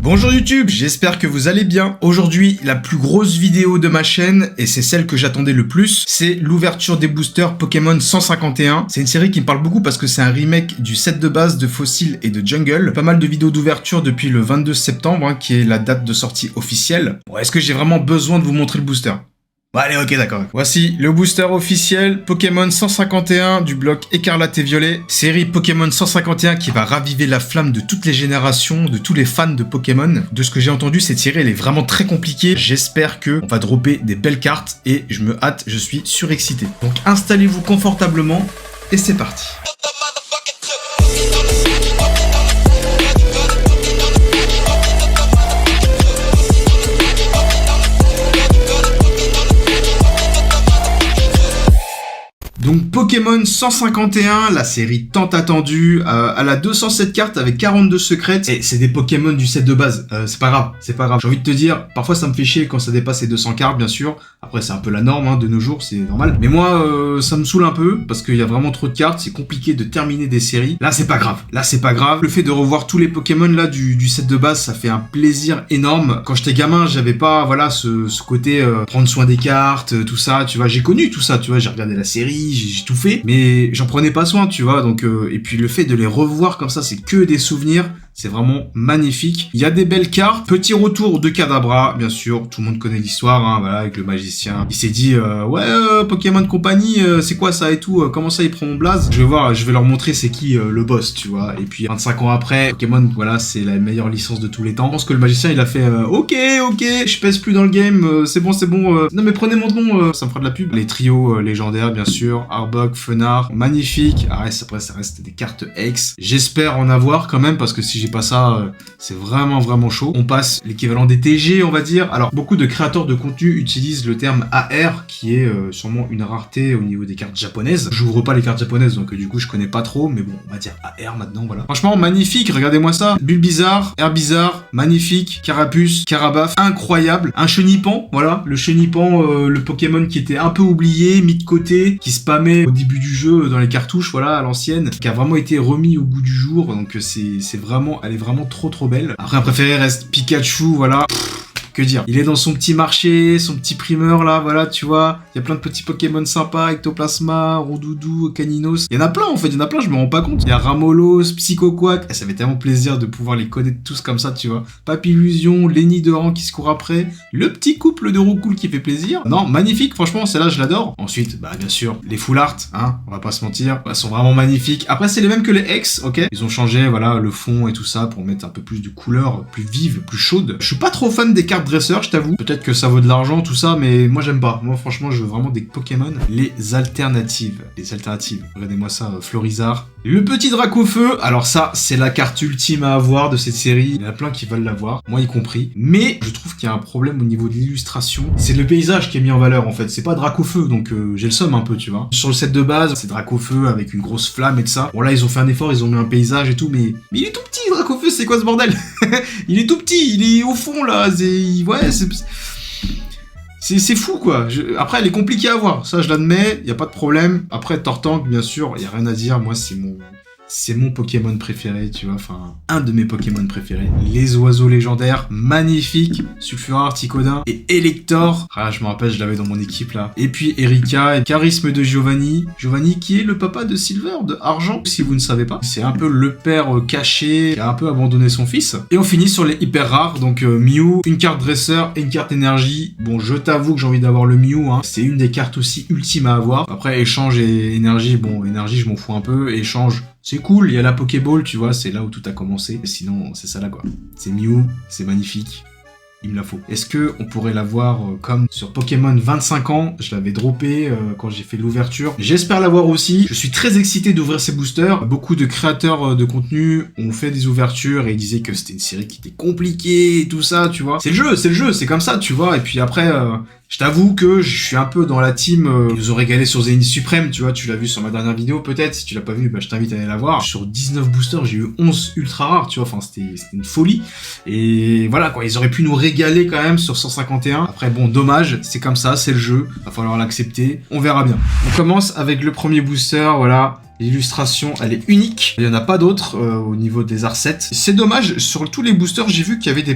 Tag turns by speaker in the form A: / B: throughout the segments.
A: Bonjour YouTube, j'espère que vous allez bien. Aujourd'hui, la plus grosse vidéo de ma chaîne, et c'est celle que j'attendais le plus, c'est l'ouverture des boosters Pokémon 151. C'est une série qui me parle beaucoup parce que c'est un remake du set de base de Fossil et de Jungle. Pas mal de vidéos d'ouverture depuis le 22 septembre, qui est la date de sortie officielle. Bon, est-ce que j'ai vraiment besoin de vous montrer le booster ? Bon, allez, ok, d'accord. Voici le booster officiel Pokémon 151 du bloc Écarlate et Violet. Série Pokémon 151 qui va raviver la flamme de toutes les générations, de tous les fans de Pokémon. De ce que j'ai entendu, cette série, elle est vraiment très compliquée. J'espère que on va dropper des belles cartes et je me hâte, je suis surexcité. Donc installez-vous confortablement et c'est parti. Donc Pokémon 151, la série tant attendue, elle a 207 cartes avec 42 secrètes, et c'est des Pokémon du set de base, c'est pas grave, c'est pas grave. J'ai envie de te dire, parfois ça me fait chier quand ça dépasse les 200 cartes, bien sûr, après c'est un peu la norme de nos jours, c'est normal. Mais moi, ça me saoule un peu, parce qu'il y a vraiment trop de cartes, c'est compliqué de terminer des séries. Là c'est pas grave, le fait de revoir tous les Pokémon là du set de base, ça fait un plaisir énorme. Quand j'étais gamin, j'avais pas, voilà, ce côté prendre soin des cartes, tout ça, tu vois, j'ai connu tout ça, tu vois, j'ai regardé la série, j'ai tout fait, mais j'en prenais pas soin, tu vois, donc et puis le fait de les revoir comme ça, c'est que des souvenirs. C'est vraiment magnifique. Il y a des belles cartes. Petit retour de Kadabra, bien sûr. Tout le monde connaît l'histoire, voilà, avec le magicien. Il s'est dit, Pokémon Company, c'est quoi ça et tout, comment ça il prend mon blaze? Je vais voir, je vais leur montrer c'est qui le boss, tu vois. Et puis 25 ans après, Pokémon, voilà, c'est la meilleure licence de tous les temps. Je pense que le magicien, il a fait, ok, je pèse plus dans le game, c'est bon. Non mais prenez mon nom, ça me fera de la pub. Les trios légendaires, bien sûr. Arbok, Fenard, magnifique. Après, ça reste des cartes X. J'espère en avoir quand même, parce que si j'ai pas ça, c'est vraiment chaud. On passe l'équivalent des TG, on va dire. Alors, beaucoup de créateurs de contenu utilisent le terme AR, qui est sûrement une rareté au niveau des cartes japonaises. J'ouvre pas les cartes japonaises, donc du coup, je connais pas trop, mais bon, on va dire AR maintenant, voilà. Franchement, magnifique, regardez-moi ça. Bulbizarre, Herbizarre, magnifique, Carapuce, Carabaf, incroyable. Un Chenipan, voilà, le Chenipan, le Pokémon qui était un peu oublié, mis de côté, qui spammait au début du jeu dans les cartouches, voilà, à l'ancienne, qui a vraiment été remis au goût du jour, donc c'est vraiment, elle est vraiment trop belle. Après, un préféré reste Pikachu, voilà. Que dire, il est dans son petit marché, son petit primeur là, voilà, tu vois, il y a plein de petits Pokémon sympas, Ectoplasma, Rondoudou, Caninos, il y en a plein en fait, je me rends pas compte. Il y a Ramolos, Psychoquack, ça fait tellement plaisir de pouvoir les connaître tous comme ça, tu vois. Papillusion, Lenny de rang qui se court après, le petit couple de Roucoule qui fait plaisir. Non, magnifique, franchement, celle-là, je l'adore. Ensuite, bah bien sûr, les full art, on va pas se mentir, elles sont vraiment magnifiques. Après, c'est les mêmes que les X, ok. Ils ont changé, voilà, le fond et tout ça pour mettre un peu plus de couleurs, plus vives, plus chaudes. Je suis pas trop fan des cartes dresseurs, je t'avoue. Peut-être que ça vaut de l'argent, tout ça, mais moi j'aime pas. Moi franchement, je veux vraiment des Pokémon. Les alternatives. Regardez-moi ça, Florizarre. Le petit Dracofeu, alors ça, c'est la carte ultime à avoir de cette série. Il y en a plein qui veulent l'avoir, moi y compris. Mais je trouve qu'il y a un problème au niveau de l'illustration. C'est le paysage qui est mis en valeur en fait. C'est pas Dracofeu, donc j'ai le seum un peu, tu vois. Sur le set de base, c'est Dracofeu avec une grosse flamme et tout ça. Bon là, ils ont fait un effort, ils ont mis un paysage et tout, mais il est tout petit, Dracofeu, c'est quoi ce bordel? Il est tout petit, il est au fond là, c'est fou quoi. Après elle est compliquée à voir, ça je l'admets, y a pas de problème. Après Tortank bien sûr, y a rien à dire, moi c'est mon Pokémon préféré, tu vois, enfin, un de mes Pokémon préférés. Les oiseaux légendaires, magnifiques, Sulfurin, Articodin et Elector. Ah, je me rappelle, je l'avais dans mon équipe, là. Et puis Erika, et Charisme de Giovanni. Giovanni qui est le papa de Silver, de Argent, si vous ne savez pas. C'est un peu le père caché, qui a un peu abandonné son fils. Et on finit sur les hyper rares, donc Mew, une carte dresseur et une carte énergie. Bon, je t'avoue que j'ai envie d'avoir le Mew, c'est une des cartes aussi ultimes à avoir. Après, échange et énergie, bon, énergie, je m'en fous un peu. Échange, c'est cool, il y a la Pokéball, tu vois, c'est là où tout a commencé. Sinon, c'est ça là, quoi. C'est Mew, c'est magnifique. Il me la faut. Est-ce que on pourrait l'avoir comme sur Pokémon 25 ans? Je l'avais droppé quand j'ai fait l'ouverture. J'espère l'avoir aussi. Je suis très excité d'ouvrir ces boosters. Beaucoup de créateurs de contenu ont fait des ouvertures et ils disaient que c'était une série qui était compliquée et tout ça, tu vois. C'est le jeu, c'est comme ça, tu vois. Et puis après, je t'avoue que je suis un peu dans la team ils nous ont régalé sur Zénith Suprême, tu vois, tu l'as vu sur ma dernière vidéo peut-être, si tu l'as pas vu, bah je t'invite à aller la voir. Sur 19 boosters, j'ai eu 11 ultra rares, tu vois, enfin c'était une folie. Et voilà quoi, ils auraient pu nous régaler quand même sur 151. Après bon, dommage, c'est comme ça, c'est le jeu, va falloir l'accepter, on verra bien. On commence avec le premier booster, voilà. L'illustration, elle est unique. Il n'y en a pas d'autres au niveau des Arset. C'est dommage, sur tous les boosters, j'ai vu qu'il y avait des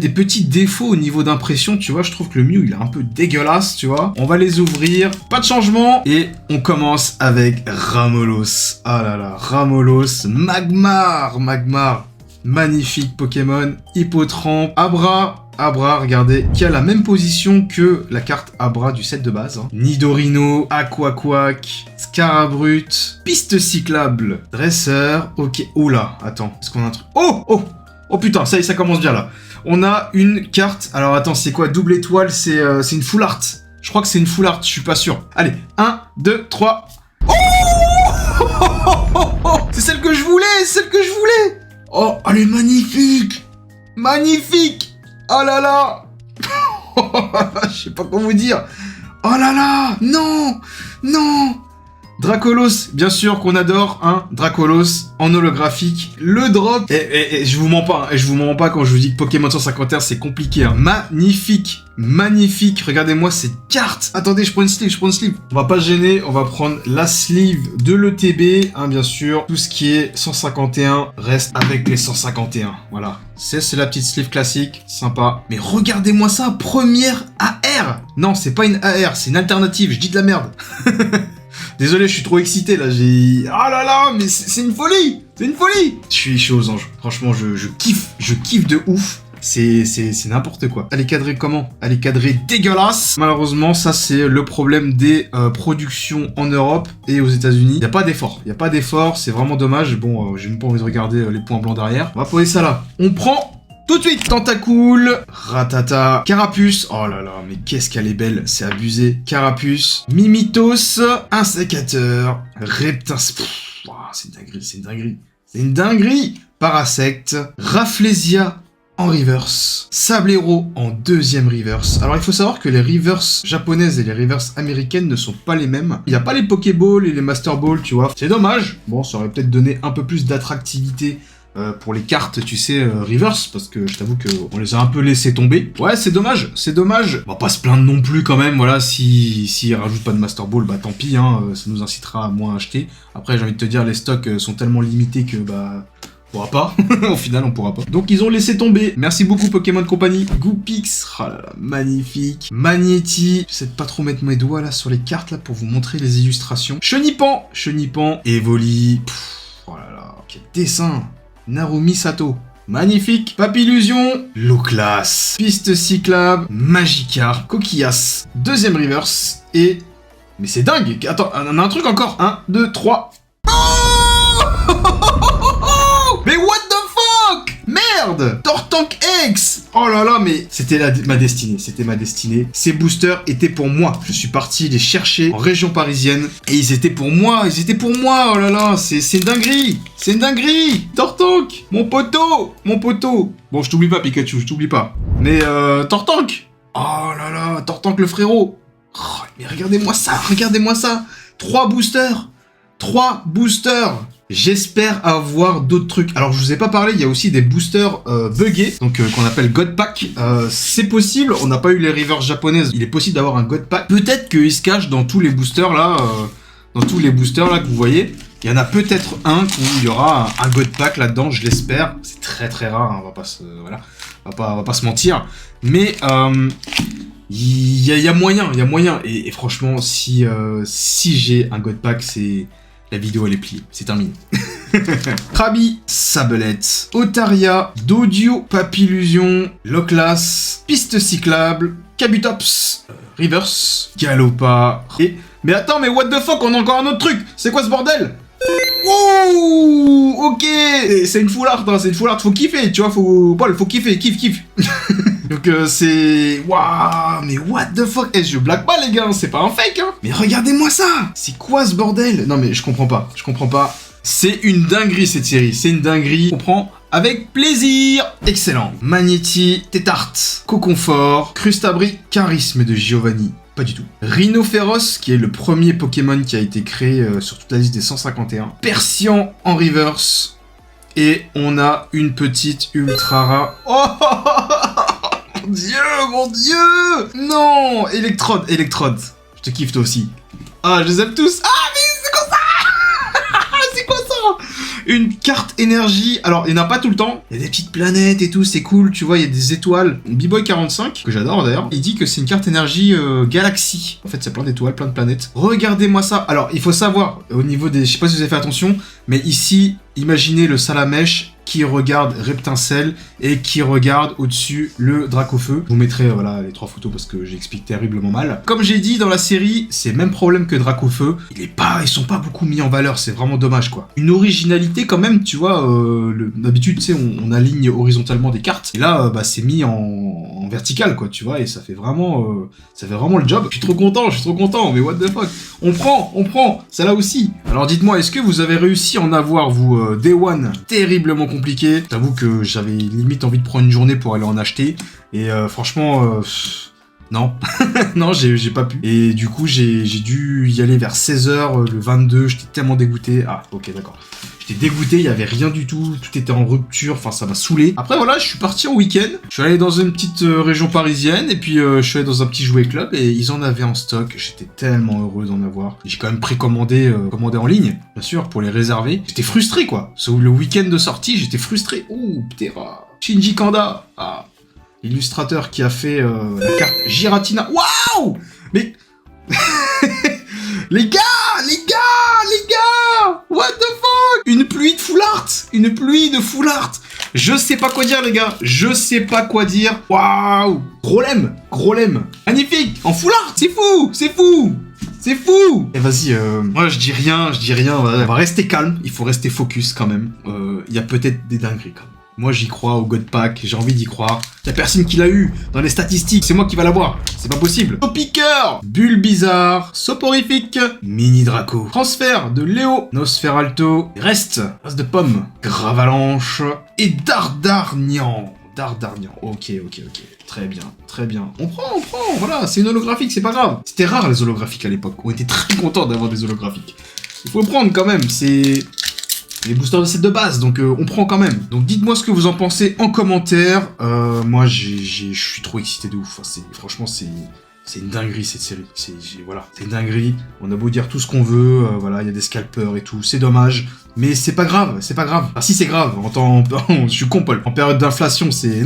A: petits défauts au niveau d'impression, tu vois. Je trouve que le Mew, il est un peu dégueulasse, tu vois. On va les ouvrir, pas de changement. Et on commence avec Ramolos. Ah là là, Ramolos, Magmar. Magnifique Pokémon, Hippotrampe, Abra, regardez, qui a la même position que la carte Abra du set de base. Hein. Nidorino, Aquaquack, Scarabrut, Piste cyclable, Dresseur, ok. Oh là, attends, est-ce qu'on a un truc... Oh putain, ça y est, ça commence bien là. On a une carte, alors attends, c'est quoi? Double étoile, c'est une full art. Je crois que c'est une full art, je suis pas sûr. Allez, 1, 2, 3... Oh c'est celle que je voulais, Oh, elle est magnifique. Oh là là. Je sais pas quoi vous dire. Oh là là. Non. Dracolos, bien sûr qu'on adore, hein. Dracolos en holographique. Le drop. Et je vous mens pas, quand je vous dis que Pokémon 151 c'est compliqué. Hein. Magnifique. Regardez-moi cette carte. Attendez, je prends une sleeve. On va pas se gêner, on va prendre la sleeve de l'ETB, hein, bien sûr. Tout ce qui est 151 reste avec les 151. Voilà. C'est la petite sleeve classique, sympa. Mais regardez-moi ça, première AR. Non, c'est pas une AR, c'est une alternative. Je dis de la merde. Désolé, je suis trop excité là, Ah là là, mais c'est une folie. Je suis aux anges. Franchement, je kiffe de ouf. C'est n'importe quoi. Elle est cadrée comment? Elle est cadrée dégueulasse. Malheureusement, ça c'est le problème des productions en Europe et aux États-Unis. Il n'y a pas d'effort, c'est vraiment dommage. Bon, j'ai même pas envie de regarder les points blancs derrière. On va poser ça là. On prend tout de suite Tentacool, Ratata, Carapuce. Oh là là, mais qu'est-ce qu'elle est belle, c'est abusé. Carapuce, Mimitos, Insécateur, Reptins. C'est une dinguerie. Parasect, Rafflesia en reverse, Sablero en deuxième reverse. Alors il faut savoir que les reverse japonaises et les reverse américaines ne sont pas les mêmes. Il n'y a pas les Pokéball et les Master Ball, tu vois. C'est dommage. Bon, ça aurait peut-être donné un peu plus d'attractivité pour les cartes, tu sais, reverse, parce que je t'avoue qu'on les a un peu laissés tomber. Ouais, c'est dommage. On va pas se plaindre non plus quand même, voilà, s'ils rajoutent pas de Master Ball, bah tant pis, hein, ça nous incitera à moins acheter. Après, j'ai envie de te dire, les stocks sont tellement limités que, bah... on pourra pas, au final on pourra pas. Donc ils ont laissé tomber. Merci beaucoup Pokémon Company. Goopix, oh là là, magnifique. Magnéti, j'essaie de pas trop mettre mes doigts là sur les cartes là pour vous montrer les illustrations. Chenipan, Evoli, oh là là, quel dessin. Narumi Sato, magnifique. Papillusion, Loclas, Piste cyclable, Magikarp, Coquillas, deuxième reverse et... Mais c'est dingue. Attends, on a un truc encore. 1, 2, 3. Mais what the fuck? Merde! Tortank X! Oh là là, mais c'était ma destinée. Ces boosters étaient pour moi. Je suis parti les chercher en région parisienne. Et ils étaient pour moi. Oh là là, c'est une dinguerie! Tortank! Mon poteau! Bon, je t'oublie pas, Pikachu, je t'oublie pas. Mais, Tortank! Oh là là, Tortank le frérot! Oh, mais regardez-moi ça! 3 boosters! J'espère avoir d'autres trucs. Alors, je vous ai pas parlé, il y a aussi des boosters buggés, donc qu'on appelle God Pack. C'est possible, on n'a pas eu les reverse japonaises, il est possible d'avoir un God Pack. Peut-être qu'il se cache dans tous les boosters là, que vous voyez. Il y en a peut-être un où il y aura un God Pack là-dedans, je l'espère. C'est très très rare, hein, on va pas se mentir. Mais il y a moyen. Et franchement, si j'ai un God Pack, c'est... La vidéo elle est pliée, c'est terminé. Krabi, Sablette, Otaria, Dodio, Papillusion, Loclas, Piste cyclable, Kabutops, Reverse, Galopa, et... Mais attends, mais what the fuck, on a encore un autre truc. C'est quoi ce bordel? Ouh, ok. C'est une full art, faut kiffer, tu vois, faut kiffer, kiffe. Donc c'est... Waouh, mais what the fuck. Je blague pas les gars, c'est pas un fake, hein. Mais regardez-moi ça. C'est quoi ce bordel? Non mais je comprends pas. C'est une dinguerie cette série, On prend avec plaisir. Excellent. Magnéti, Tétart, Coconfort, Crustabri, Charisme de Giovanni. Pas du tout. Rhinophéros, qui est le premier Pokémon qui a été créé sur toute la liste des 151. Persian en reverse. Et on a une petite ultra rare. Oh mon dieu. Non, Electrode. Je te kiffe toi aussi. Ah, je les aime tous. Ah, mais c'est comme ça. Une carte énergie. Alors, il n'y en a pas tout le temps. Il y a des petites planètes et tout, c'est cool. Tu vois, il y a des étoiles. B-Boy 45, que j'adore d'ailleurs, il dit que c'est une carte énergie galaxie. En fait, c'est plein d'étoiles, plein de planètes. Regardez-moi ça. Alors, il faut savoir, au niveau des... Je sais pas si vous avez fait attention, mais ici, imaginez le Salamèche qui regarde Reptincelle et qui regarde au-dessus le Dracofeu. Je vous mettrai voilà, les 3 photos parce que j'explique terriblement mal. Comme j'ai dit dans la série, c'est le même problème que Dracofeu. Ils sont pas beaucoup mis en valeur, c'est vraiment dommage quoi. Une originalité quand même, tu vois, d'habitude, tu sais, on aligne horizontalement des cartes. Et là, c'est mis en vertical quoi, tu vois, et ça fait vraiment le job. Je suis trop content, mais what the fuck. On prend, ça là aussi. Alors dites-moi, est-ce que vous avez réussi à en avoir, vous, Day One, terriblement compliqué. J'avoue que j'avais limite envie de prendre une journée pour aller en acheter. Et franchement, non. Non, j'ai pas pu. Et du coup, j'ai dû y aller vers 16h le 22. J'étais tellement dégoûté. Ah, ok, d'accord. J'étais dégoûté, il y avait rien du tout. Tout était en rupture. Enfin, ça m'a saoulé. Après, voilà, je suis parti en week-end. Je suis allé dans une petite région parisienne. Et puis, je suis allé dans un petit jouet club. Et ils en avaient en stock. J'étais tellement heureux d'en avoir. J'ai quand même précommandé commandé en ligne, bien sûr, pour les réserver. J'étais frustré, quoi. Le week-end de sortie, j'étais frustré. Ouh, Ptera. Shinji Kanda. Ah. L'illustrateur qui a fait la carte Giratina. Waouh! Mais... les gars! What the fuck? Une pluie de full art! Je sais pas quoi dire, les gars. Je sais pas quoi dire. Waouh! Gros lemme. Magnifique! En full art! C'est fou! Et vas-y, moi je dis rien, on va rester calme, il faut rester focus quand même. Il y a peut-être des dingueries quand même. Moi j'y crois au God Pack, j'ai envie d'y croire. Y'a personne qui l'a eu dans les statistiques, c'est moi qui va l'avoir. C'est pas possible. Topiqueur, Bulle Bizarre, Soporifique, Mini Draco, Transfert de Léo, Nosferalto, Reste, As de Pomme, Gravalanche et Dardarnian. Ok. Très bien. On prend, voilà, c'est une holographique, c'est pas grave. C'était rare les holographiques à l'époque, on était très contents d'avoir des holographiques. Il faut le prendre quand même, c'est... les boosters de set de base, donc on prend quand même. Donc dites-moi ce que vous en pensez en commentaire. Moi, je suis trop excité de ouf. Enfin, franchement, c'est une dinguerie cette série. C'est une dinguerie. On a beau dire tout ce qu'on veut, voilà, il y a des scalpers et tout. C'est dommage, mais c'est pas grave. Ah si, c'est grave. Je suis con, Paul. En période d'inflation, c'est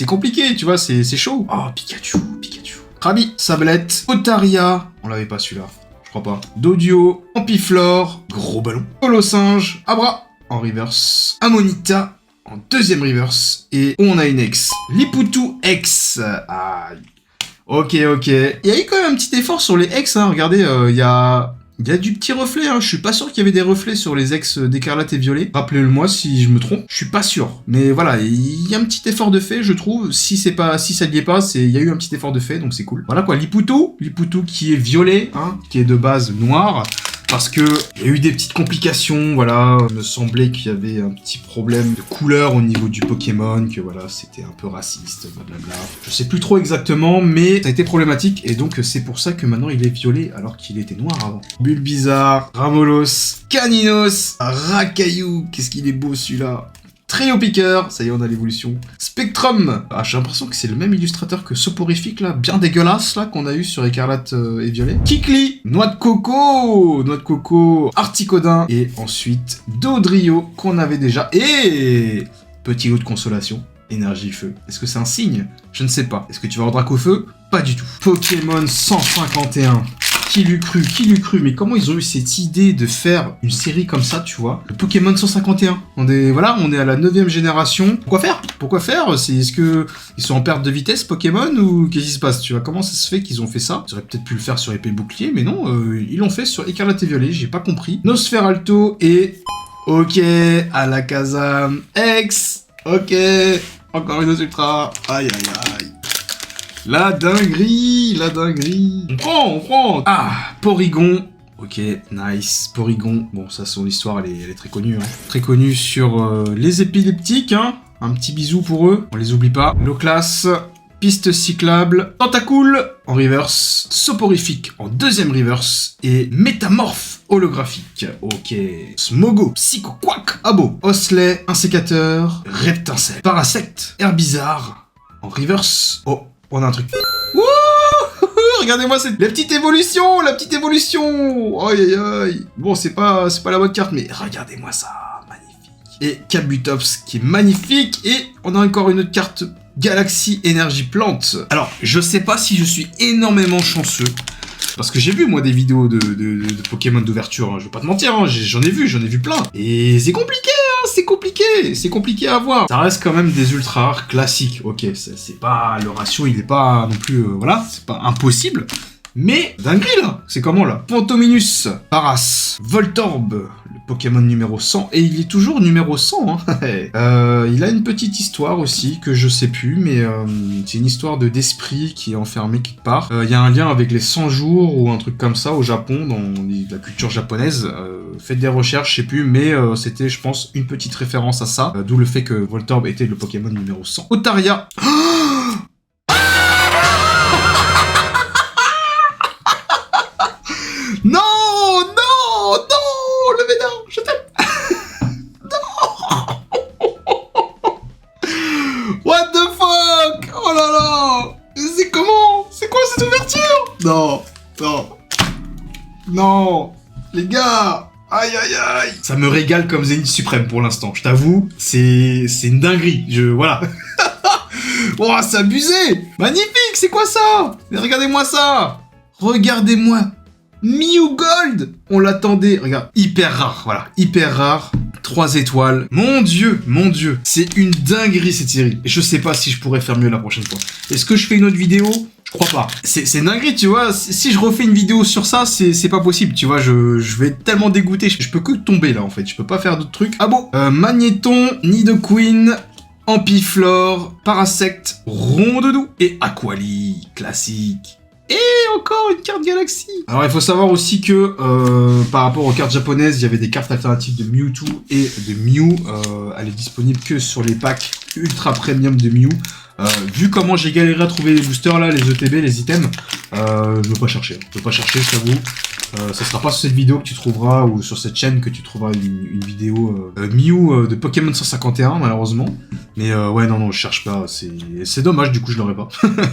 A: compliqué, tu vois. C'est chaud. Oh, Pikachu. Krabi, Sablette, Otaria. On l'avait pas celui-là. Pas. Dodio, Ampiflore, Gros Ballon, Colosinge, Abra en reverse, Amonita en deuxième reverse, et on a une ex. Liputu X. Aïe. Ok. Il y a eu quand même un petit effort sur les ex, hein. Regardez, il y a du petit reflet, hein. Je suis pas sûr qu'il y avait des reflets sur les ex d'Écarlate et Violet. Rappelez-le-moi si je me trompe. Je suis pas sûr. Mais voilà, il y a un petit effort de fait, je trouve. Si ça n'y est pas, il y a eu un petit effort de fait, donc c'est cool. Voilà quoi, Liputu qui est violet, hein, qui est de base noir. Parce que il y a eu des petites complications, voilà. Il me semblait qu'il y avait un petit problème de couleur au niveau du Pokémon, que voilà, c'était un peu raciste, blablabla. Je sais plus trop exactement, mais ça a été problématique, et donc c'est pour ça que maintenant il est violet, alors qu'il était noir avant. Bulle Bizarre, Ramolos, Caninos, Rakayu, qu'est-ce qu'il est beau celui-là. Trio Piqueur, ça y est, on a l'évolution. Spectrum, j'ai l'impression que c'est le même illustrateur que Soporifique, là, bien dégueulasse, là, qu'on a eu sur Écarlate et Violet. Kikli, Noix de Coco, Articodin, et ensuite Dodrio, qu'on avait déjà, et petit lot de consolation, Énergie Feu. Est-ce que c'est un signe? Je ne sais pas. Est-ce que tu vas en Dracofeu? Pas du tout. Pokémon 151. Qui l'eût cru, mais comment ils ont eu cette idée de faire une série comme ça, tu vois? Le Pokémon 151. On est à la 9ème génération. Pourquoi faire? Est-ce que ils sont en perte de vitesse, Pokémon, ou qu'est-ce qui se passe, tu vois? Comment ça se fait qu'ils ont fait ça? Ils auraient peut-être pu le faire sur Épée Bouclier, mais non, ils l'ont fait sur Écarlate et Violet, j'ai pas compris. Nosferalto et... ok, Alakazam X. Ok, encore une Ultra. Aïe. La dinguerie. On prend. Ah, Porygon. Ok, nice. Porygon. Bon, ça, son histoire, elle est très connue. Hein. Très connue sur les épileptiques. Hein. Un petit bisou pour eux. On les oublie pas. Loclas. Piste cyclable. Tentacool en reverse. Soporifique en deuxième reverse. Et Métamorphe holographique. Ok. Smogo. Psycho-Quack. Abo. Osley. Insécateur. Reptincelle. Parasect. Herbizarre. En reverse. Oh. On a un truc. Wouh! Regardez-moi la petite évolution! Aïe. Bon, c'est pas la bonne carte, mais regardez-moi ça. et Kabutops qui est magnifique. Et on a encore une autre carte Galaxy Énergie Plante. Alors, je sais pas si je suis énormément chanceux. Parce que j'ai vu, moi, des vidéos de Pokémon d'ouverture, hein. Je vais pas te mentir, hein. J'en ai vu plein. Et c'est compliqué, hein, c'est compliqué à avoir. Ça reste quand même des ultra rares classiques. Ok, c'est pas, le ratio, il est pas non plus, voilà, c'est pas impossible. Mais, dinguerie, là. C'est comment, là? Pantominus, Paras, Voltorb, le Pokémon numéro 100. Et il est toujours numéro 100, hein. Il a une petite histoire aussi, que je sais plus, mais c'est une histoire d'esprit qui est enfermé quelque part. Il y a un lien avec les 100 jours, ou un truc comme ça, au Japon, dans la culture japonaise. Faites des recherches, je sais plus, mais c'était, je pense, une petite référence à ça. D'où le fait que Voltorb était le Pokémon numéro 100. Otaria. Non, non, non, le Vénard, je t'aime. Non. What the fuck? Oh là là. C'est comment? C'est quoi cette ouverture? Non, non, non, les gars. Aïe, aïe, aïe. Ça me régale comme Zénith Suprême pour l'instant. Je t'avoue, c'est une dinguerie. Voilà. Oh, c'est abusé. Magnifique, c'est quoi ça? Mais regardez-moi ça. Regardez-moi. Mew Gold! On l'attendait, regarde, hyper rare, voilà, hyper rare, 3 étoiles. Mon dieu, c'est une dinguerie cette série. Et je sais pas si je pourrais faire mieux la prochaine fois. Est-ce que je fais une autre vidéo? Je crois pas. C'est dinguerie, tu vois, si je refais une vidéo sur ça, c'est pas possible, tu vois, je vais être tellement dégoûté, je peux que tomber là en fait, je peux pas faire d'autres trucs. Ah bon, Magnéton, Nidoqueen, Ampiflore, Parasect, Rondoudou et Aquali, classique. Et encore une carte Galaxy. Alors il faut savoir aussi que par rapport aux cartes japonaises, il y avait des cartes alternatives de Mewtwo et de Mew. Elle est disponible que sur les packs ultra premium de Mew. Vu comment j'ai galéré à trouver les boosters là, les ETB, les items, je veux pas chercher, je t'avoue. Ça sera pas sur cette vidéo que tu trouveras, ou sur cette chaîne que tu trouveras une vidéo Mew de Pokémon 151 malheureusement. Mais ouais non, je cherche pas, c'est dommage, du coup je l'aurai pas.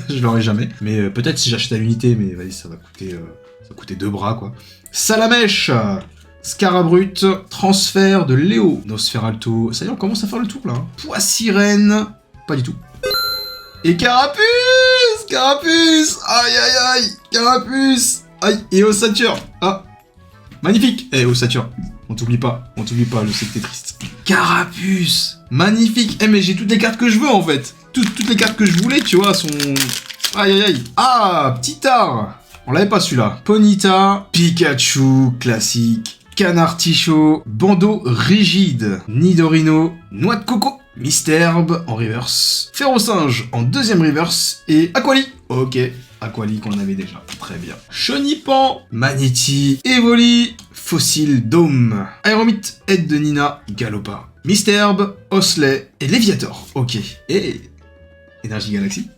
A: Je l'aurai jamais. Mais peut-être si j'achète à l'unité, mais vas-y, ça va coûter 2 bras quoi. Salamèche, Scarabrut, transfert de Léo, Nosferalto. Ça y est, on commence à faire le tour là. Hein. Poissirène, pas du tout. Et Carapuce! Carapuce! Aïe aïe aïe! Carapuce! Aïe! Et Ossature! Ah! Magnifique! Eh, Ossature! On t'oublie pas, je sais que t'es triste. Carapuce! Magnifique! Eh, mais j'ai toutes les cartes que je veux en fait! Toutes les cartes que je voulais, tu vois, sont... Aïe aïe aïe! Ah! Petitard! On l'avait pas celui-là. Ponyta, Pikachu, classique. Canartichaud, Bandeau rigide, Nidorino, Noix de coco, Misterbe en reverse, Ferrosinge en deuxième reverse et Aquali. Ok, Aquali qu'on avait déjà, très bien. Chenipan, Magnéti, Evoli, Fossile Dome, Aéromite, Aide de Nina, Galopa, Misterbe, Osley et Léviator. Ok, et Énergie Galaxy,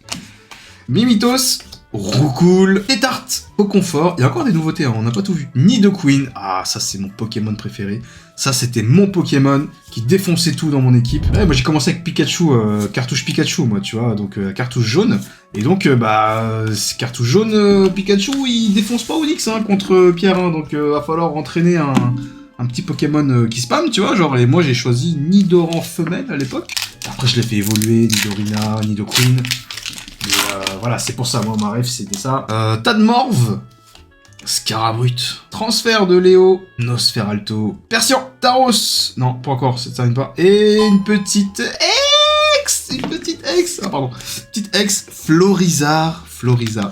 A: Mimitos, Roucoule, Tétart, au confort. Il y a encore des nouveautés, hein, on n'a pas tout vu. Nidoqueen, ah ça c'est mon Pokémon préféré. Ça c'était mon Pokémon qui défonçait tout dans mon équipe. Ouais, moi j'ai commencé avec Pikachu, cartouche Pikachu moi tu vois, donc cartouche jaune. Et donc cartouche jaune, Pikachu il défonce pas Onix hein, contre Pierre, hein, donc va falloir entraîner un petit Pokémon qui spam tu vois, genre, et moi j'ai choisi Nidoran femelle à l'époque. Après je l'ai fait évoluer, Nidorina, Nidoqueen. Voilà, c'est pour ça, moi, ma rêve, c'était ça. Tadmorve, Scarabrut, transfert de Léo, Nosferalto, Persian, Taros, non, pas encore, ça n'arrive pas, et une petite ex, Florizard,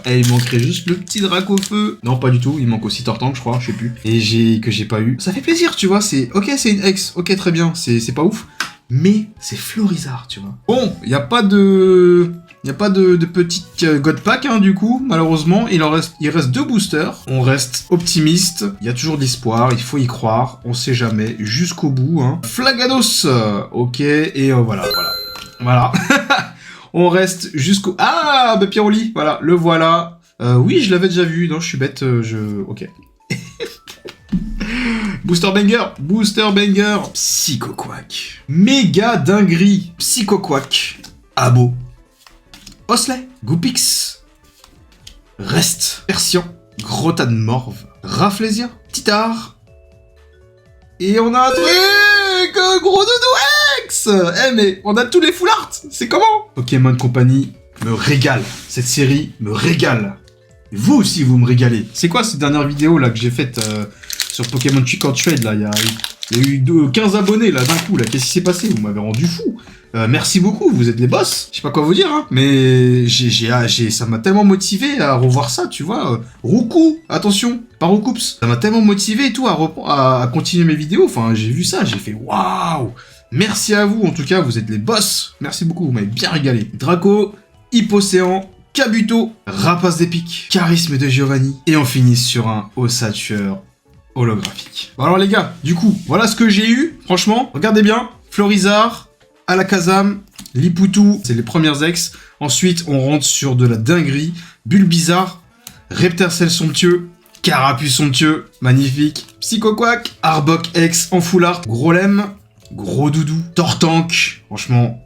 A: et il manquerait juste le petit Dracofeu, non, pas du tout, il manque aussi Tortank, je crois, je sais plus, et que j'ai pas eu. Ça fait plaisir, tu vois, ok, c'est une ex, ok, très bien, c'est pas ouf, mais c'est Florizard, tu vois. Bon, y a pas de petite God Pack, hein, du coup, malheureusement. Il reste 2 boosters. On reste optimiste. Il y a toujours de l'espoir. Il faut y croire. On sait jamais. Jusqu'au bout, hein. Flagados. Ok. Et voilà. On reste jusqu'au... Ah, bah Piroli. Voilà. Le voilà. Oui, je l'avais déjà vu. Non, je suis bête. Ok. Booster Banger. Psychoquack. Méga dinguerie. Psychoquack. Abo. Osley, Goupix, Rest, Persian, Grotadmorve, Rafflesia, Titar, et on a un truc, gros doudou, yes! Mais on a tous les full art! C'est comment? Pokémon Company me régale. Cette série me régale. Et vous aussi, vous me régalez. C'est quoi ces dernières vidéos là que j'ai faites sur Pokémon Trick or Trade là? Il y a eu 15 abonnés là d'un coup là. Qu'est-ce qui s'est passé? Vous m'avez rendu fou. Merci beaucoup, vous êtes les boss. Je sais pas quoi vous dire, hein. Mais ça m'a tellement motivé à revoir ça, tu vois. Roku, attention, pas Rookoops. Ça m'a tellement motivé et tout à continuer mes vidéos. Enfin, j'ai vu ça, j'ai fait waouh. Merci à vous, en tout cas, vous êtes les boss. Merci beaucoup, vous m'avez bien régalé. Draco, Hippocéan, Kabuto, Rapace d'épique, Charisme de Giovanni. Et on finit sur un ossature holographique. Bon alors les gars, du coup, voilà ce que j'ai eu. Franchement, regardez bien. Florizard, Alakazam, Liputu, c'est les premières ex. Ensuite, on rentre sur de la dinguerie. Bulbizarre, Reptercel somptueux, Carapuce somptueux, magnifique. Psychoquack, Arbok X en full art, Grolem, Gros Doudou, Tortank, franchement,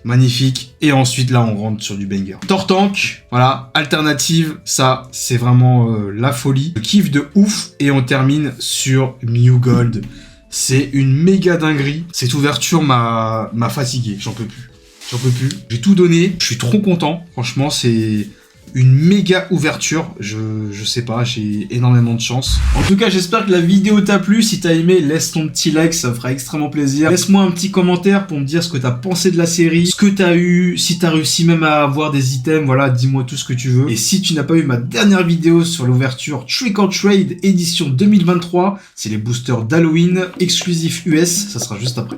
A: magnifique. Et ensuite, là, on rentre sur du banger. Tortank, voilà, alternative, ça, c'est vraiment la folie. Je kiffe de ouf. Et on termine sur Mew Gold. C'est une méga dinguerie. Cette ouverture m'a fatigué. J'en peux plus. J'en peux plus. J'ai tout donné. Je suis trop content. Franchement, c'est une méga ouverture. Je sais pas, j'ai énormément de chance. En tout cas, j'espère que la vidéo t'a plu. Si t'as aimé, laisse ton petit like, ça me fera extrêmement plaisir. Laisse-moi un petit commentaire pour me dire ce que t'as pensé de la série, ce que t'as eu, si t'as réussi même à avoir des items, voilà, dis-moi tout ce que tu veux. Et si tu n'as pas eu ma dernière vidéo sur l'ouverture Trick or Trade édition 2023, c'est les boosters d'Halloween exclusifs US, ça sera juste après.